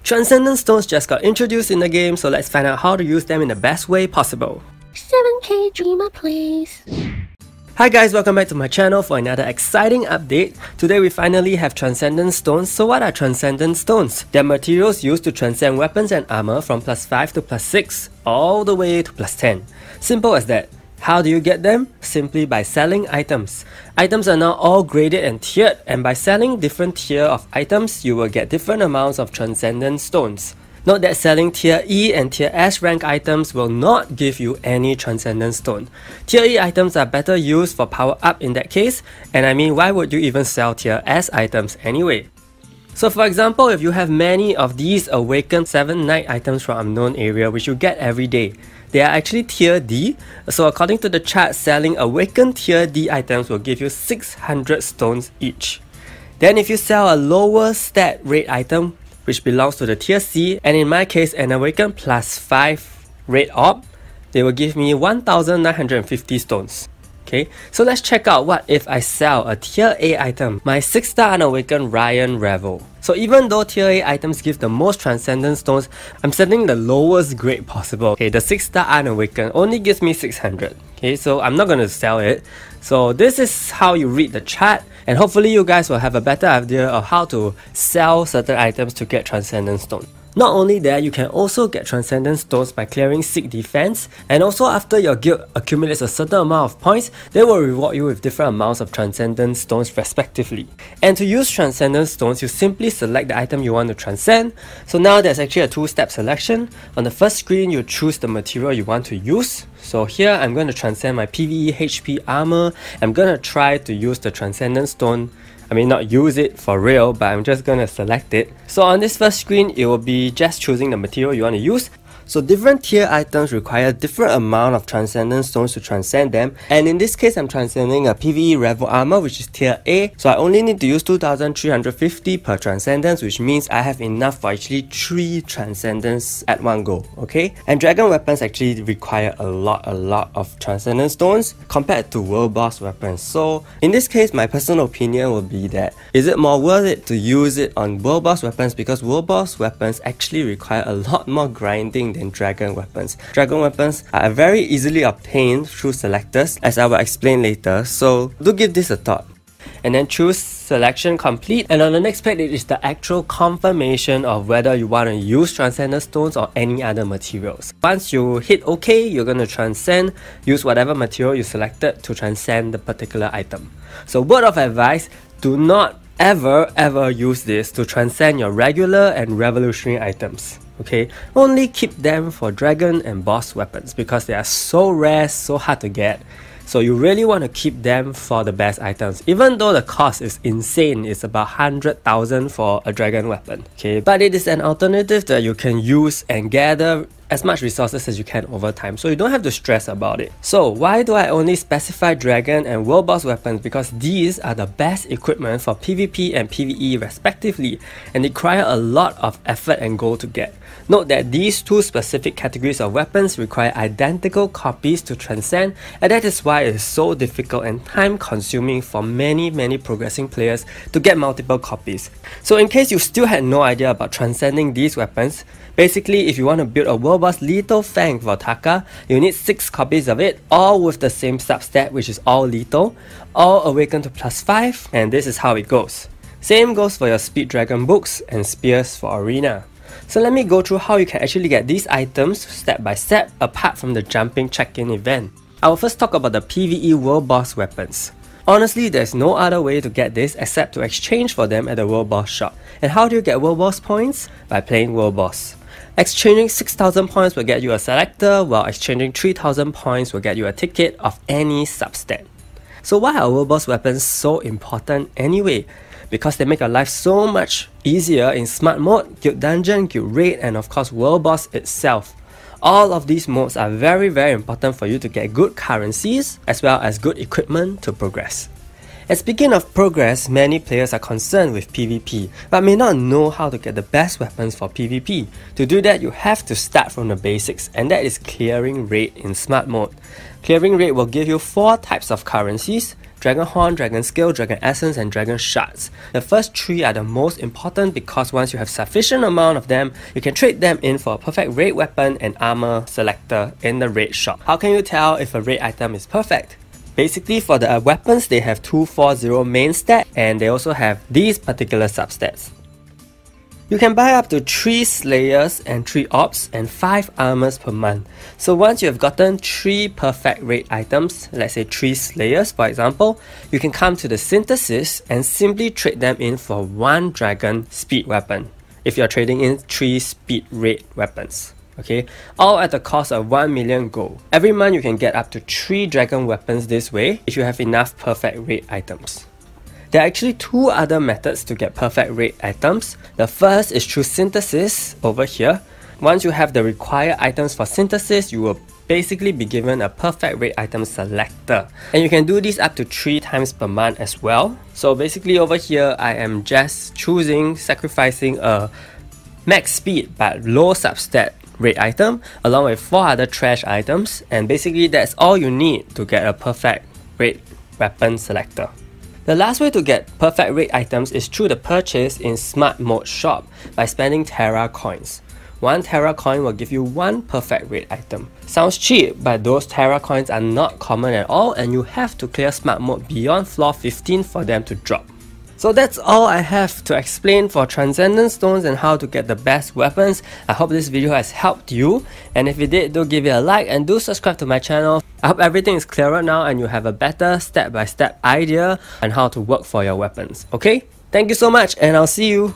Transcendent Stones just got introduced in the game, so let's find out how to use them in the best way possible. 7K Dreamer please. Hi guys, welcome back to my channel for another exciting update. Today we finally have Transcendent Stones. So what are Transcendent Stones? They're materials used to transcend weapons and armor from +5 to +6 all the way to +10. Simple as that. How do you get them? Simply by selling items. Items are now all graded and tiered, and by selling different tier of items, you will get different amounts of Transcendent Stones. Note that selling Tier E and Tier S rank items will not give you any Transcendent Stone. Tier E items are better used for power up in that case, and I mean, why would you even sell Tier S items anyway? So for example, if you have many of these Awakened 7 Night items from Unknown Area which you get every day, they are actually Tier D. So according to the chart, selling Awakened Tier D items will give you 600 stones each. Then if you sell a lower stat rate item which belongs to the Tier C, and in my case an Awakened +5 rate orb, they will give me 1950 stones. Okay, so let's check out what if I sell a Tier A item, my 6-star Unawakened Ryan Revel. So even though Tier A items give the most Transcendent Stones, I'm setting the lowest grade possible. Okay, the 6-star Unawakened only gives me 600. Okay, so I'm not going to sell it. So this is how you read the chart, and hopefully you guys will have a better idea of how to sell certain items to get Transcendent Stone. Not only that, you can also get Transcendent Stones by clearing Seek Defense, and also after your guild accumulates a certain amount of points, they will reward you with different amounts of Transcendent Stones respectively. And to use Transcendent Stones, you simply select the item you want to transcend. So now there's actually a 2-step selection. On the first screen, you choose the material you want to use. So here I'm going to transcend my PvE HP armor. I'm going to try to use the Transcendent Stone. I mean, not use it for real, but I'm just gonna select it. So on this first screen, it will be just choosing the material you want to use. So different tier items require different amount of Transcendent Stones to transcend them, and in this case I'm transcending a PvE Revel Armor which is Tier A, so I only need to use 2350 per Transcendence, which means I have enough for actually 3 Transcendence at one go, okay? And Dragon weapons actually require a lot of Transcendent Stones compared to World Boss weapons. So in this case, my personal opinion will be that is it more worth it to use it on World Boss weapons, because World Boss weapons actually require a lot more grinding than Dragon weapons. Dragon weapons are very easily obtained through selectors, as I will explain later, so do give this a thought. And then choose selection complete, and on the next page it is the actual confirmation of whether you want to use Transcendent Stones or any other materials. Once you hit OK, you're going to transcend, use whatever material you selected to transcend the particular item. So word of advice, do not ever use this to transcend your regular and revolutionary items. Okay, only keep them for dragon and boss weapons because they are so rare, so hard to get. So you really want to keep them for the best items, even though the cost is insane. It's about 100,000 for a dragon weapon. Okay, but it is an alternative that you can use and gather as much resources as you can over time, so you don't have to stress about it. So why do I only specify dragon and world boss weapons? Because these are the best equipment for PvP and PvE respectively, and require a lot of effort and gold to get. Note that these two specific categories of weapons require identical copies to transcend, and that is why it is so difficult and time consuming for many progressing players to get multiple copies. So in case you still had no idea about transcending these weapons, basically if you want to build a World Boss Lethal Fang for Taka, you need 6 copies of it, all with the same substat, which is all lethal, all awakened to +5, and this is how it goes. Same goes for your Speed Dragon books and spears for Arena. So let me go through how you can actually get these items step by step apart from the jumping check-in event. I will first talk about the PvE World Boss weapons. Honestly, there's no other way to get this except to exchange for them at the World Boss shop. And how do you get World Boss points? By playing World Boss. Exchanging 6,000 points will get you a selector, while exchanging 3,000 points will get you a ticket of any substat. So why are World Boss weapons so important anyway? Because they make your life so much easier in Smart Mode, Guild Dungeon, Guild Raid, and of course World Boss itself. All of these modes are very important for you to get good currencies as well as good equipment to progress. And speaking of progress, many players are concerned with PvP but may not know how to get the best weapons for PvP. To do that, you have to start from the basics, and that is clearing raid in Smart Mode. Clearing raid will give you 4 types of currencies: Dragon Horn, Dragon Scale, Dragon Essence, and Dragon Shards. The first 3 are the most important because once you have sufficient amount of them, you can trade them in for a perfect raid weapon and armor selector in the raid shop. How can you tell if a raid item is perfect? Basically, for the weapons, they have 240 main stat, and they also have these particular substats. You can buy up to 3 Slayers and 3 Orbs and 5 Armors per month. So once you have gotten 3 perfect raid items, let's say 3 Slayers for example, you can come to the Synthesis and simply trade them in for 1 Dragon Speed weapon, if you're trading in 3 Speed raid weapons. Okay, all at the cost of 1 million gold. Every month you can get up to 3 Dragon weapons this way if you have enough perfect raid items. There are actually 2 other methods to get perfect raid items. The first is through Synthesis over here. Once you have the required items for Synthesis, you will basically be given a perfect raid item selector. And you can do this up to 3 times per month as well. So basically over here, I am just sacrificing a max speed but low substat raid item along with 4 other trash items, and basically that's all you need to get a perfect raid weapon selector. The last way to get perfect raid items is through the purchase in Smart Mode Shop by spending Terra coins. 1 Terra coin will give you 1 perfect raid item. Sounds cheap, but those Terra coins are not common at all, and you have to clear Smart Mode beyond floor 15 for them to drop. So that's all I have to explain for Transcendent Stones and how to get the best weapons. I hope this video has helped you, and if it did, do give it a like and do subscribe to my channel. I hope everything is clearer now and you have a better step-by-step idea on how to work for your weapons. Okay? Thank you so much, and I'll see you